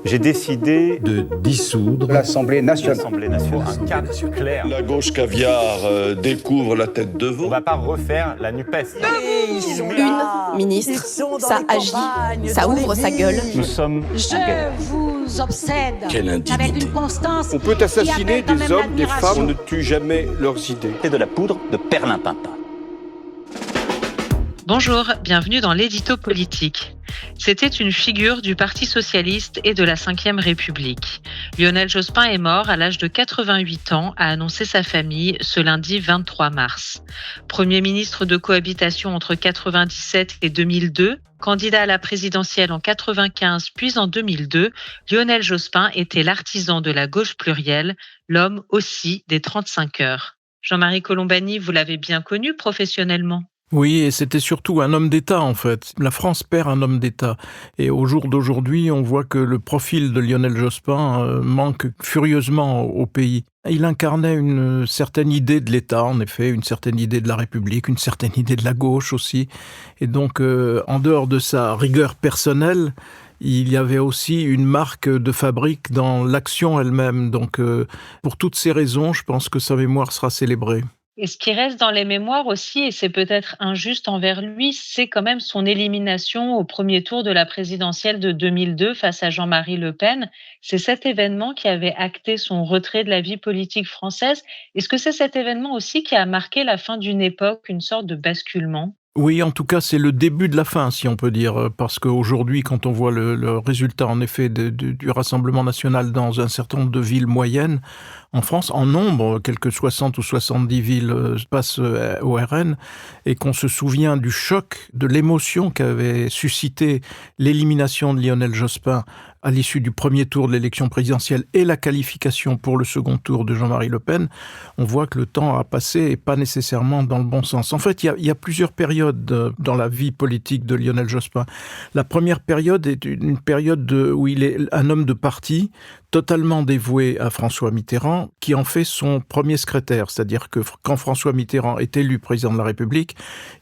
J'ai décidé de dissoudre l'Assemblée nationale. Un cap clair. La gauche caviar découvre la tête de veau. On ne va pas refaire la NUPES. Une ministre, ça agit, ça ouvre sa gueule. Nous sommes Je vous obsède Quelle indignité. avec une constance. On peut assassiner qui appelle quand des même hommes, des l'admiration. femmes, on ne tue jamais leurs idées. C'est de la poudre de perlimpinpin. Bonjour, bienvenue dans l'édito politique. C'était une figure du Parti socialiste et de la Ve République. Lionel Jospin est mort à l'âge de 88 ans, a annoncé sa famille ce lundi 23 mars. Premier ministre de cohabitation entre 1997 et 2002, candidat à la présidentielle en 1995 puis en 2002, Lionel Jospin était l'artisan de la gauche plurielle, l'homme aussi des 35 heures. Jean-Marie Colombani, vous l'avez bien connu professionnellement. Oui, et c'était surtout un homme d'État, en fait. La France perd un homme d'État. Et au jour d'aujourd'hui, on voit que le profil de Lionel Jospin manque furieusement au pays. Il incarnait une certaine idée de l'État, en effet, une certaine idée de la République, une certaine idée de la gauche aussi. Et donc, en dehors de sa rigueur personnelle, il y avait aussi une marque de fabrique dans l'action elle-même. Donc, pour toutes ces raisons, je pense que sa mémoire sera célébrée. Et ce qui reste dans les mémoires aussi, et c'est peut-être injuste envers lui, c'est quand même son élimination au premier tour de la présidentielle de 2002 face à Jean-Marie Le Pen. C'est cet événement qui avait acté son retrait de la vie politique française. Est-ce que c'est cet événement aussi qui a marqué la fin d'une époque, une sorte de basculement ? Oui, en tout cas, c'est le début de la fin, si on peut dire, parce qu'aujourd'hui, quand on voit le résultat, en effet, du Rassemblement national dans un certain nombre de villes moyennes, en France, en nombre, quelques 60 ou 70 villes passent au RN, et qu'on se souvient du choc, de l'émotion qu'avait suscité l'élimination de Lionel Jospin à l'issue du premier tour de l'élection présidentielle et la qualification pour le second tour de Jean-Marie Le Pen, on voit que le temps a passé et pas nécessairement dans le bon sens. En fait, il y a plusieurs périodes dans la vie politique de Lionel Jospin. La première période est une période où il est un homme de parti, totalement dévoué à François Mitterrand, qui en fait son premier secrétaire. C'est-à-dire que quand François Mitterrand est élu président de la République,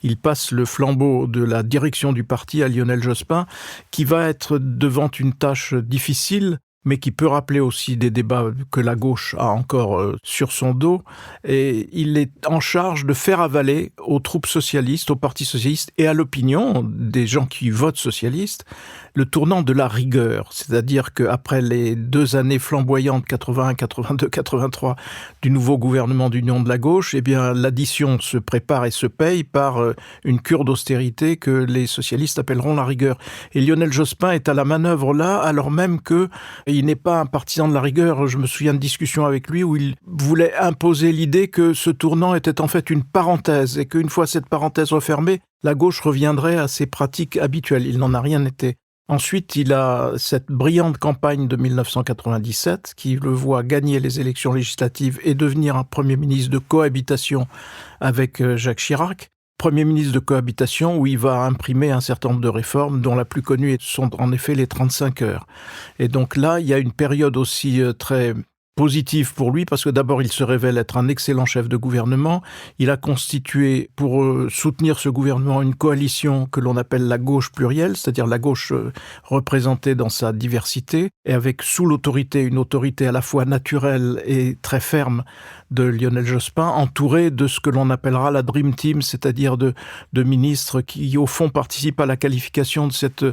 il passe le flambeau de la direction du parti à Lionel Jospin, qui va être devant une tâche difficile, mais qui peut rappeler aussi des débats que la gauche a encore sur son dos. Et il est en charge de faire avaler aux troupes socialistes, au Parti socialiste et à l'opinion des gens qui votent socialistes, le tournant de la rigueur. C'est-à-dire qu'après les 2 années flamboyantes, 81, 82, 83, du nouveau gouvernement d'union de la gauche, eh bien, l'addition se prépare et se paye par une cure d'austérité que les socialistes appelleront la rigueur. Et Lionel Jospin est à la manœuvre là, alors même qu'il n'est pas un partisan de la rigueur. Je me souviens de discussions avec lui où il voulait imposer l'idée que ce tournant était en fait une parenthèse et qu'une fois cette parenthèse refermée, la gauche reviendrait à ses pratiques habituelles. Il n'en a rien été. Ensuite, il a cette brillante campagne de 1997 qui le voit gagner les élections législatives et devenir un Premier ministre de cohabitation avec Jacques Chirac. Premier ministre de cohabitation où il va imprimer un certain nombre de réformes dont la plus connue sont en effet les 35 heures. Et donc là, il y a une période aussi très positive pour lui parce que d'abord il se révèle être un excellent chef de gouvernement. Il a constitué pour soutenir ce gouvernement une coalition que l'on appelle la gauche plurielle, c'est-à-dire la gauche représentée dans sa diversité et avec sous l'autorité une autorité à la fois naturelle et très ferme de Lionel Jospin, entouré de ce que l'on appellera la Dream Team, c'est-à-dire de ministres qui au fond participent à la qualification de cette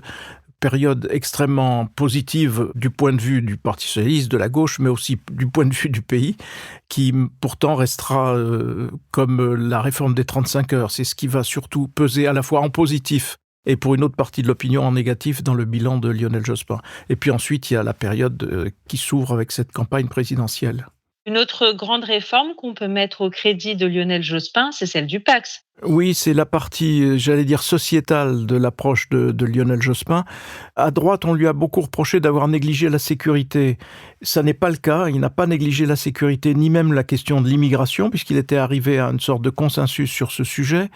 période extrêmement positive du point de vue du Parti socialiste, de la gauche, mais aussi du point de vue du pays, qui pourtant restera comme la réforme des 35 heures. C'est ce qui va surtout peser à la fois en positif et pour une autre partie de l'opinion en négatif dans le bilan de Lionel Jospin. Et puis ensuite, il y a la période qui s'ouvre avec cette campagne présidentielle. Une autre grande réforme qu'on peut mettre au crédit de Lionel Jospin, c'est celle du PACS. Oui, c'est la partie, j'allais dire, sociétale de l'approche de Lionel Jospin. À droite, on lui a beaucoup reproché d'avoir négligé la sécurité. Ça n'est pas le cas. Il n'a pas négligé la sécurité, ni même la question de l'immigration, puisqu'il était arrivé à une sorte de consensus sur ce sujet,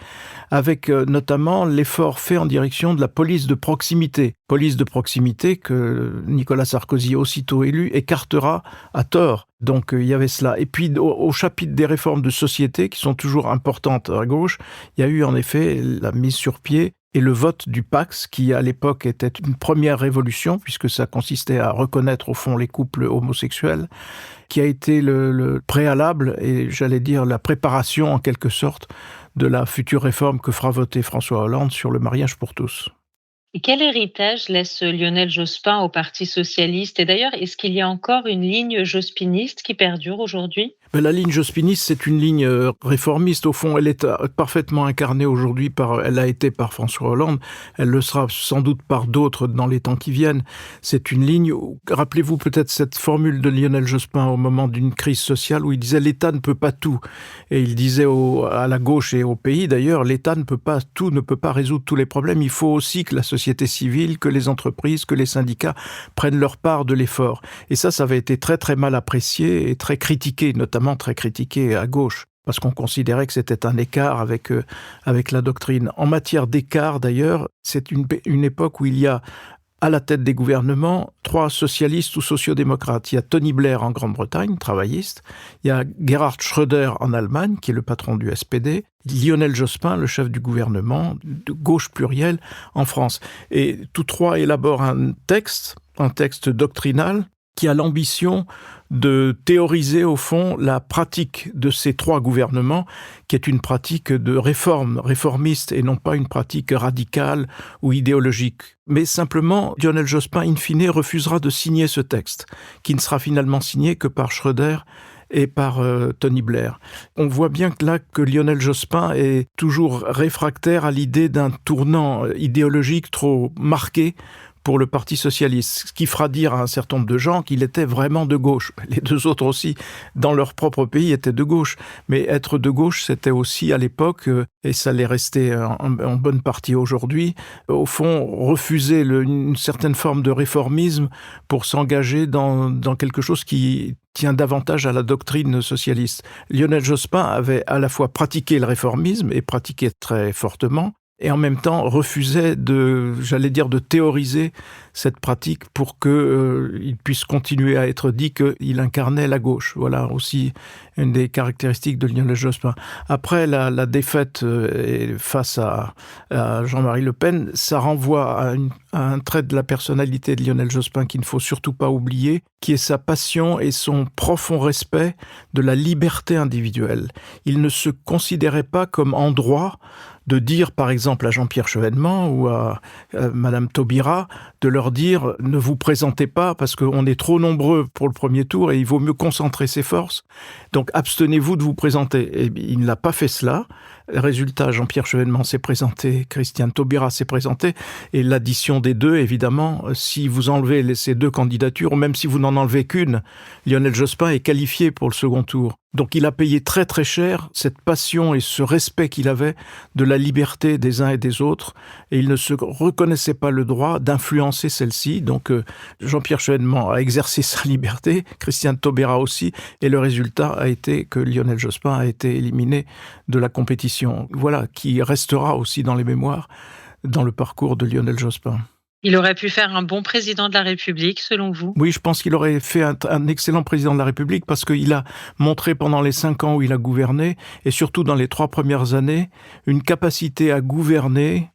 avec notamment l'effort fait en direction de la police de proximité. Police de proximité que Nicolas Sarkozy, aussitôt élu, écartera à tort. Donc il y avait cela. Et puis au chapitre des réformes de société, qui sont toujours importantes à gauche, il y a eu en effet la mise sur pied et le vote du Pax, qui à l'époque était une première révolution, puisque ça consistait à reconnaître au fond les couples homosexuels, qui a été le préalable et j'allais dire la préparation en quelque sorte de la future réforme que fera voter François Hollande sur le mariage pour tous. Et quel héritage laisse Lionel Jospin au Parti socialiste? Et d'ailleurs, est-ce qu'il y a encore une ligne jospiniste qui perdure aujourd'hui? La ligne jospiniste, c'est une ligne réformiste. Au fond, elle est parfaitement incarnée aujourd'hui elle a été par François Hollande. Elle le sera sans doute par d'autres dans les temps qui viennent. C'est une ligne rappelez-vous peut-être cette formule de Lionel Jospin au moment d'une crise sociale où il disait l'État ne peut pas tout. Et il disait à la gauche et au pays d'ailleurs, l'État ne peut pas tout, ne peut pas résoudre tous les problèmes. Il faut aussi que la société civile, que les entreprises, que les syndicats prennent leur part de l'effort. Et ça avait été très très mal apprécié et très critiqué, notamment très critiqué à gauche, parce qu'on considérait que c'était un écart avec la doctrine. En matière d'écart, d'ailleurs, c'est une époque où il y a à la tête des gouvernements 3 socialistes ou sociodémocrates. Il y a Tony Blair en Grande-Bretagne, travailliste. Il y a Gerhard Schröder en Allemagne, qui est le patron du SPD. Lionel Jospin, le chef du gouvernement, de gauche plurielle en France. Et tous 3 élaborent un texte doctrinal, qui a l'ambition de théoriser au fond la pratique de ces 3 gouvernements, qui est une pratique de réformiste et non pas une pratique radicale ou idéologique. Mais simplement, Lionel Jospin, in fine, refusera de signer ce texte, qui ne sera finalement signé que par Schröder et par Tony Blair. On voit bien que Lionel Jospin est toujours réfractaire à l'idée d'un tournant idéologique trop marqué pour le Parti socialiste, ce qui fera dire à un certain nombre de gens qu'il était vraiment de gauche. Les 2 autres aussi, dans leur propre pays, étaient de gauche. Mais être de gauche, c'était aussi à l'époque, et ça l'est resté en bonne partie aujourd'hui, au fond, refuser une certaine forme de réformisme pour s'engager dans quelque chose qui tient davantage à la doctrine socialiste. Lionel Jospin avait à la fois pratiqué le réformisme, et pratiqué très fortement, et en même temps refusait de théoriser cette pratique pour qu'il puisse continuer à être dit qu'il incarnait la gauche. Voilà aussi une des caractéristiques de Lionel Jospin. Après la défaite face à Jean-Marie Le Pen, ça renvoie à un trait de la personnalité de Lionel Jospin qu'il ne faut surtout pas oublier, qui est sa passion et son profond respect de la liberté individuelle. Il ne se considérait pas comme en droit de dire, par exemple, à Jean-Pierre Chevènement ou à Madame Taubira, de leur dire « ne vous présentez pas parce qu'on est trop nombreux pour le premier tour et il vaut mieux concentrer ses forces. Donc abstenez-vous de vous présenter ». Et il n'a pas fait cela. Résultat, Jean-Pierre Chevènement s'est présenté, Christiane Taubira s'est présenté, et l'addition des 2, évidemment, si vous enlevez ces 2 candidatures, ou même si vous n'en enlevez qu'une, Lionel Jospin est qualifié pour le second tour. Donc il a payé très très cher cette passion et ce respect qu'il avait de la liberté des uns et des autres, et il ne se reconnaissait pas le droit d'influencer celle-ci. Donc Jean-Pierre Chevènement a exercé sa liberté, Christiane Taubira aussi, et le résultat a été que Lionel Jospin a été éliminé de la compétition. Voilà, qui restera aussi dans les mémoires, dans le parcours de Lionel Jospin. Il aurait pu faire un bon président de la République, selon vous? Oui, je pense qu'il aurait fait un excellent président de la République parce qu'il a montré pendant les 5 ans où il a gouverné, et surtout dans les 3 premières années, une capacité à gouverner,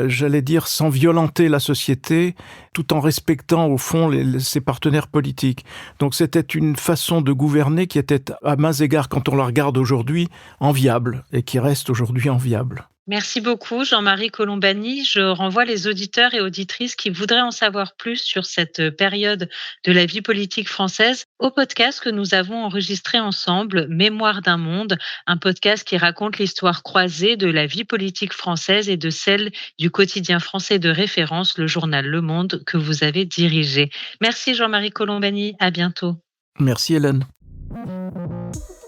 j'allais dire, sans violenter la société, tout en respectant, au fond, ses partenaires politiques. Donc c'était une façon de gouverner qui était, à maints égards, quand on la regarde aujourd'hui, enviable, et qui reste aujourd'hui enviable. Merci beaucoup, Jean-Marie Colombani. Je renvoie les auditeurs et auditrices qui voudraient en savoir plus sur cette période de la vie politique française au podcast que nous avons enregistré ensemble, Mémoire d'un monde, un podcast qui raconte l'histoire croisée de la vie politique française et de celle du quotidien français de référence, le journal Le Monde, que vous avez dirigé. Merci, Jean-Marie Colombani. À bientôt. Merci, Hélène.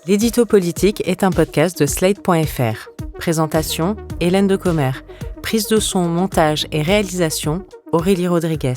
L'édito politique est un podcast de Slate.fr. Présentation, Hélène Decomer. Prise de son, montage et réalisation, Aurélie Rodriguez.